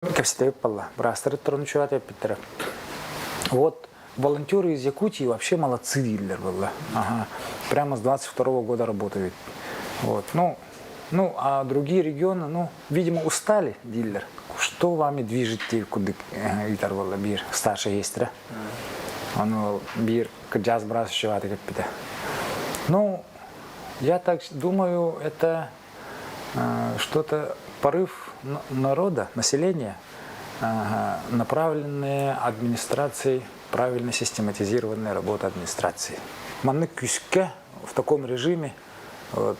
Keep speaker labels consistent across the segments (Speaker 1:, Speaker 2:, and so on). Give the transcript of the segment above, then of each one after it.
Speaker 1: Капситовик палла. Брастер трончуат эпитера. Вот волонтеры из Якутии вообще молодцы дилер было. Ага. Прямо с 22-го года работают. Вот. Ну, а другие регионы, ну, видимо, устали дилер. Что вами движет куда Витар было бир старший есть, да? Он бир джаз брас шиваты капита. Ну, я так думаю, это что-то порыв народа, населения, направленные администрацией, правильно систематизированная работа администрации. Манны күске в таком режиме, вот,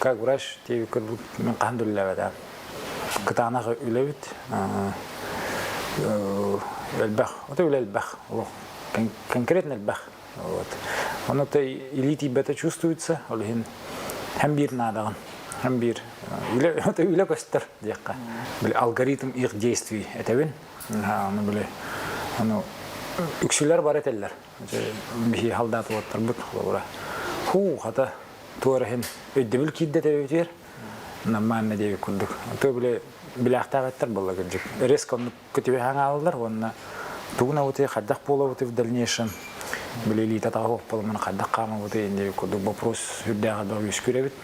Speaker 1: как врач, тебе как будто да, катанаха үлевит, эльбах, вот эльбах, конкретно эльбах, вот. Он это элите бета чувствуется, олхин хамбир надо. Хамбир. Это или костер, дяка. Были алгоритм их действий. Это вин. Они были, ну, уксилер баретеллер. Бихи халдат вот тарбут хлора. Ху, хата туархин. Өддебил кидде тевитер. Наман надеви кудук. То были биляхтагаттар было гаджик. Резко он кутиве хангалдар, он тугна вот и хаддах пола вот и в дальнейшем. Были ли татахов полман хаддах кама вот и индеви кудук. Вопрос юддяга да юскуревит.